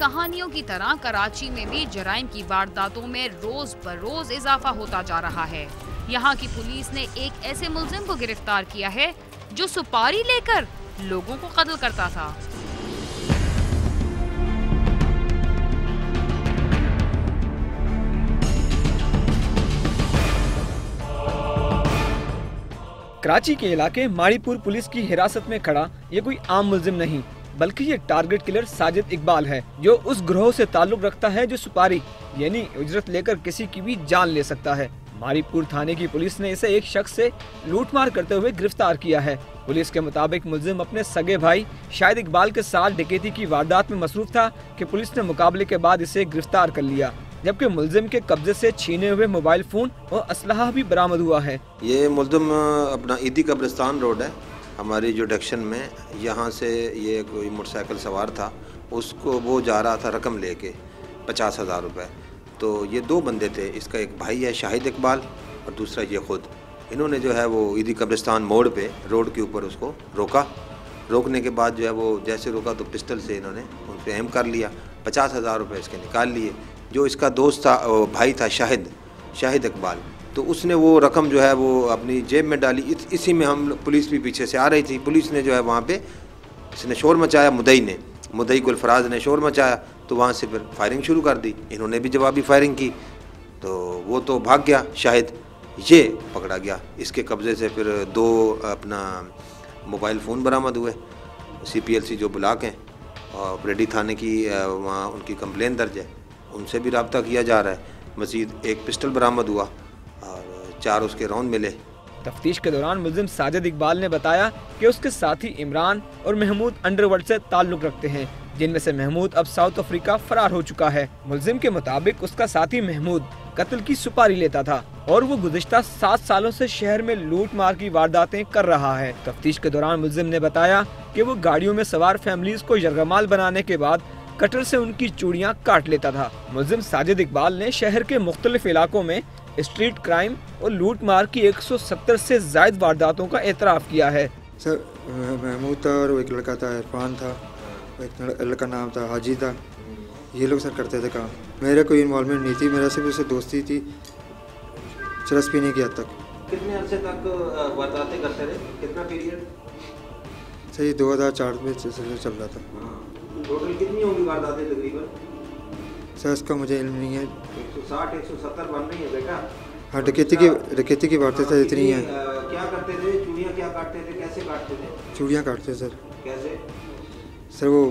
कहानियों की तरह कराची में भी जराइम की वारदातों में रोज बरोज इजाफा होता जा रहा है। यहाँ की पुलिस ने एक ऐसे मुलजिम को गिरफ्तार किया है जो सुपारी लेकर लोगों को कत्ल करता था। कराची के इलाके माड़ीपुर पुलिस की हिरासत में खड़ा ये कोई आम मुलजिम नहीं, बल्कि ये टारगेट किलर साजिद इकबाल है, जो उस ग्रोह से ताल्लुक रखता है जो सुपारी यानी उजरत लेकर किसी की भी जान ले सकता है। माड़ीपुर थाने की पुलिस ने इसे एक शख्स से लूटमार करते हुए गिरफ्तार किया है। पुलिस के मुताबिक मुलजिम अपने सगे भाई शाहिद इकबाल के साथ डकैती की वारदात में मसरूफ था कि पुलिस ने मुकाबले के बाद इसे गिरफ्तार कर लिया, जबकि मुलजिम के कब्जे से छीने हुए मोबाइल फोन और असलहा भी बरामद हुआ है। ये मुलजिम अपना ईदी कब्रिस्तान रोड है हमारी जुडिक्शन में, यहाँ से ये कोई मोटरसाइकिल सवार था, उसको वो जा रहा था रकम लेके 50,000 रुपये। तो ये दो बंदे थे, इसका एक भाई है शाहिद इकबाल और दूसरा ये खुद। इन्होंने जो है वो ईदी कब्रिस्तान मोड़ पे रोड के ऊपर उसको रोका। रोकने के बाद जो है वो जैसे रोका तो पिस्टल से इन्होंने उन पर एम कर लिया। 50,000 रुपये इसके निकाल लिए। जो इसका दोस्त था भाई था शाहिद इकबाल, तो उसने वो रकम जो है वो अपनी जेब में डाली। इसी में हम पुलिस भी पीछे से आ रही थी। पुलिस ने जो है वहाँ पे इसने शोर मचाया, मुदई गुलफराज ने शोर मचाया, तो वहाँ से फिर फायरिंग शुरू कर दी। इन्होंने भी जवाबी फायरिंग की, तो वो तो भाग गया शाहिद, ये पकड़ा गया। इसके कब्ज़े से फिर 2 अपना मोबाइल फ़ोन बरामद हुए। CPLC जो ब्लॉक हैं और रेडी थाने की वहाँ उनकी कंप्लेन दर्ज है, उनसे भी रब्ता किया जा रहा है। मज़ीद एक पिस्टल बरामद हुआ और 4 उसके राउंड मिले। तफ्तीश के दौरान मुलजिम साजिद इकबाल ने बताया कि उसके साथी इमरान और महमूद अंडरवर्ल्ड से ताल्लुक रखते हैं, जिनमें से महमूद अब साउथ अफ्रीका फरार हो चुका है। मुलजिम के मुताबिक उसका साथी महमूद कत्ल की सुपारी लेता था और वो गुज़िश्ता 7 सालों से शहर में लूट मार की वारदातें कर रहा है। तफ्तीश के दौरान मुलजिम ने बताया कि वो गाड़ियों में सवार फैमिलीज को यरगमाल बनाने के बाद कटर से उनकी चूड़ियां काट लेता था। मुलजिम साजिद इकबाल ने शहर के मुख्तलिफ इलाकों में स्ट्रीट क्राइम और लूट मार की 170 से ज्यादा वारदातों का एतराफ़ किया है। सर महमूद था और एक लड़का था इरफान था, एक लड़का नाम था हाजी था। ये लोग सर करते थे काम। मेरा कोई इन्वॉल्वमेंट नहीं थी, मेरा सिर्फ उससे दोस्ती थी, चरस पीने की हद तक। कितने अरसे तक वारदातें करते रहे? कितना पीरियड? सही 2004 में चल रहा था। टोटल कितनी होंगी वारदातें तकरीबन? सर इसका मुझे इल्म नहीं है। 160 170 बन रही है बेटा। हाँ, डकैती की वारदातें इतनी हैं। क्या करते थे? चूड़ियाँ क्या काटते थे? कैसे काटते थे? चूड़ियाँ काटते सर। कैसे? सर वो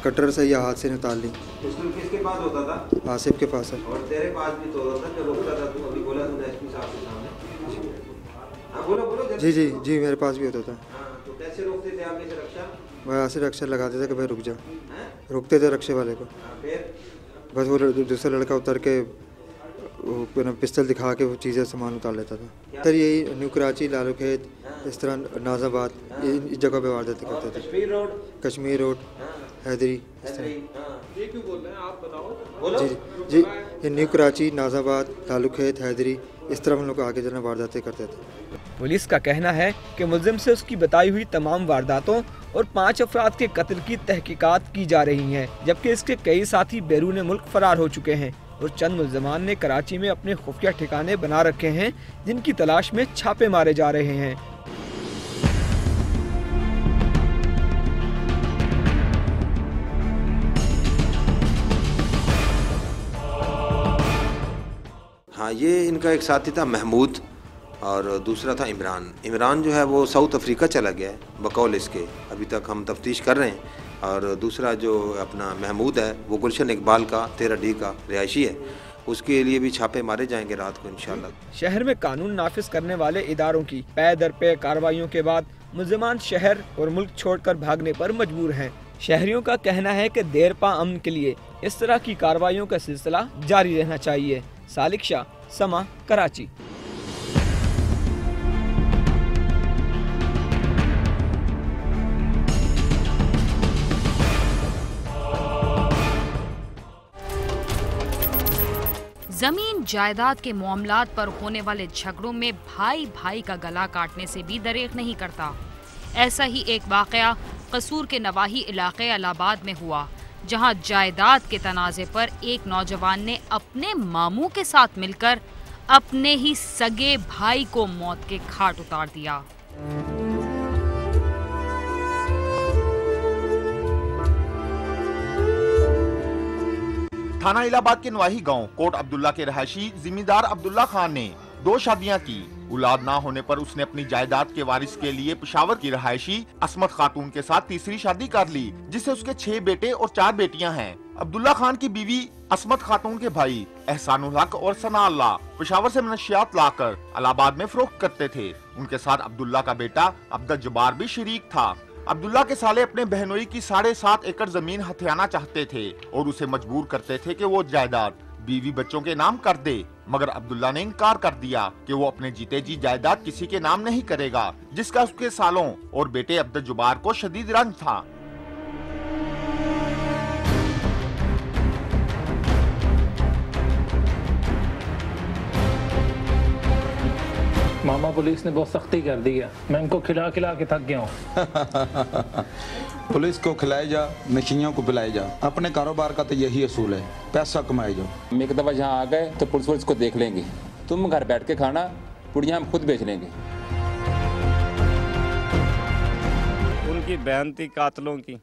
कटर से या हाथ से निकाल ली। पिस्टल किसके पास होता था? आसिफ के पास सर। और तेरे पास भी तो होता था जब रोकता था तू? अभी बोला तूने SP साहब के सामने। हाँ बोलो जी मेरे पास भी होता था। हाँ, तो कैसे रोकते थे आगे से रक्षा? वह ऐसे रक्षा लगाते थे कि भाई रुक जा, रुकते थे रक्षे वाले को। फिर बस वो दूसरा लड़का उतर के वो पिस्टल दिखा के वो चीज़ें सामान उतार लेता था। सर यही न्यू कराची, लालू खेत, इस तरह नाजाबाद, इस जगह पे वारदातें करते थे। कश्मीर रोड, हैदरी, इस तरह। ये क्यों बोल रहे हैं आप बताओ? जी ये न्यू कराची, नाजाबाद, लालू खेत, हैदरी, इस तरह हम लोग आगे जाना वारदातें करते थे। पुलिस का कहना है कि मुलजिम से उसकी बताई हुई तमाम वारदातों और 5 अफराद के कत्ल की तहकीकात की जा रही हैं, जबकि इसके कई साथी बैरून मुल्क फरार हो चुके हैं और चंद मुलजमान ने कराची में अपने खुफिया ठिकाने बना रखे हैं, जिनकी तलाश में छापे मारे जा रहे हैं। हाँ, ये इनका एक साथी था महमूद और दूसरा था इमरान जो है वो साउथ अफ्रीका चला गया है बकौल इसके। अभी तक हम तफ्तीश कर रहे हैं। और दूसरा जो अपना महमूद है वो गुलशन इकबाल का 13D का रिहायशी है, उसके लिए भी छापे मारे जाएंगे रात को इंशाल्लाह। शहर में कानून नाफिज करने वाले इदारों की पै दर पे कार्रवाइयों के बाद मुलजिमान शहर और मुल्क छोड़कर भागने पर मजबूर हैं। शहरियों का कहना है कि देर पा अमन के लिए इस तरह की कार्रवाइयों का सिलसिला जारी रहना चाहिए। सालिक शाह, समा, कराची। जमीन जायदाद के मामलात पर होने वाले झगड़ों में भाई भाई का गला काटने से भी दरेक नहीं करता। ऐसा ही एक वाकया कसूर के नवाही इलाके इलाहाबाद में हुआ, जहां जायदाद के तनाजे पर एक नौजवान ने अपने मामू के साथ मिलकर अपने ही सगे भाई को मौत के घाट उतार दिया। थाना इलाहाबाद के नवाही गांव कोट अब्दुल्ला के रहायशी जिम्मेदार अब्दुल्ला खान ने 2 शादियां की। औलाद ना होने पर उसने अपनी जायदाद के वारिस के लिए पेशावर की रहायशी असमत खातून के साथ तीसरी शादी कर ली, जिससे उसके 6 बेटे और 4 बेटियां हैं। अब्दुल्ला खान की बीवी असमत खातून के भाई एहसानुल हक और सना अल्लाह पेशावर से मनशियात लाकर इलाहाबाद में फरोख्त करते थे। उनके साथ अब्दुल्ला का बेटा अब्दुल जब्बार भी शरीक था। अब्दुल्ला के साले अपने बहनोई की 7.5 एकड़ जमीन हथियाना चाहते थे और उसे मजबूर करते थे कि वो जायदाद बीवी बच्चों के नाम कर दे, मगर अब्दुल्ला ने इनकार कर दिया कि वो अपने जीते जी जायदाद किसी के नाम नहीं करेगा, जिसका उसके सालों और बेटे अब्दुल जुबार को शदीद रंज था। मामा पुलिस ने बहुत सख्ती कर दी है, मैं इनको खिला खिला के थक गया हूँ। पुलिस को खिलाए जा, नशियों को पिलाए जा। अपने कारोबार का तो यही असूल है, पैसा कमाए जाओ। हम एक दफा यहाँ आ गए तो पुलिस को देख लेंगे, तुम घर बैठ के खाना, पुड़ियाँ हम खुद बेच लेंगे। उनकी बहन थी कातलों की,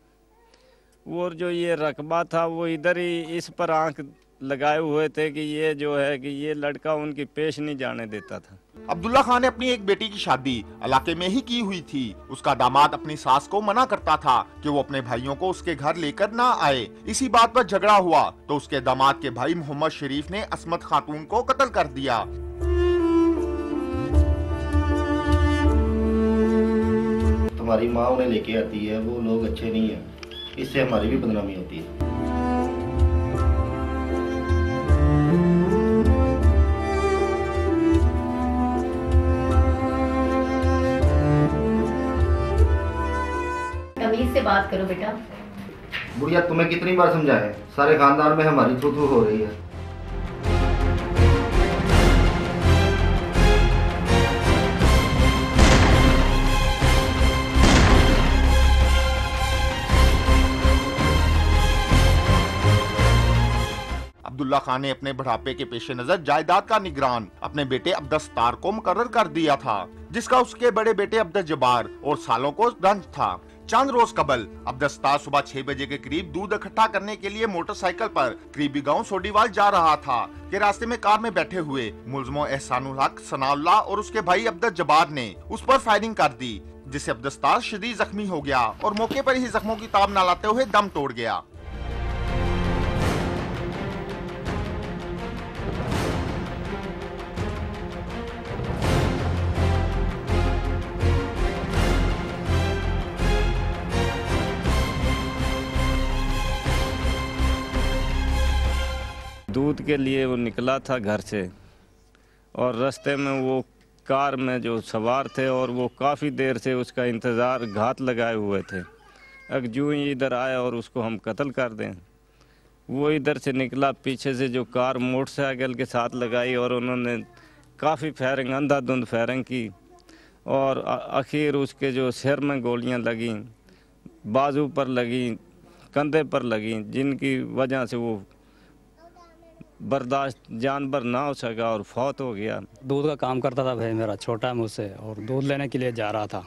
और जो ये रकबा था वो इधर ही इस पर आंख लगाए हुए थे कि ये जो है कि ये लड़का उनकी पेश नहीं जाने देता था। अब्दुल्ला खान ने अपनी एक बेटी की शादी इलाके में ही की हुई थी। उसका दामाद अपनी सास को मना करता था कि वो अपने भाइयों को उसके घर लेकर ना आए। इसी बात पर झगड़ा हुआ तो उसके दामाद के भाई मोहम्मद शरीफ ने असमत खातून को कत्ल कर दिया। तुम्हारी माँ उन्हें लेके आती है, वो लोग अच्छे नहीं है, इससे हमारी भी बदनामी होती है। तमीज से बात करो बेटा। बुढ़िया तुम्हें कितनी बार समझाया, सारे खानदान में हमारी थू थू हो रही है। अब्दुल्ला खान ने अपने बुढ़ापे के पेश नजर जायदाद का निगरान अपने बेटे अब्दुल सत्तार को मुकर्रर कर दिया था, जिसका उसके बड़े बेटे अब्दुल जब्बार और सालों को रंज था। चंद रोज कबल अब्दुल सत्तार सुबह 6 बजे के करीब दूध इकट्ठा करने के लिए मोटरसाइकिल पर करीबी गांव सोडीवाल जा रहा था कि रास्ते में कार में बैठे हुए मुलजमों एहसानुल हक, सनाउल्लाह और उसके भाई अब्दुल जब्बार ने उस पर फायरिंग कर दी, जिससे अब्दुल सत्तार शदीद जख्मी हो गया और मौके पर ही जख्मों की ताब न लाते हुए दम तोड़ गया। दूध के लिए वो निकला था घर से और रास्ते में वो कार में जो सवार थे और वो काफ़ी देर से उसका इंतज़ार घात लगाए हुए थे। अब जो ही इधर आया और उसको हम कत्ल कर दें, वो इधर से निकला, पीछे से जो कार मोटरसाइकिल के साथ लगाई और उन्होंने काफ़ी फायरिंग, अंधाधुंध फायरिंग की और आखिर उसके जो सिर में गोलियां लगीं, बाजू पर लगीं, कंधे पर लगीं, जिनकी वजह से वो बर्दाश्त जानवर ना हो सका और फौत हो गया। दूध का काम करता था भाई मेरा, छोटा मुझसे, और दूध लेने के लिए जा रहा था।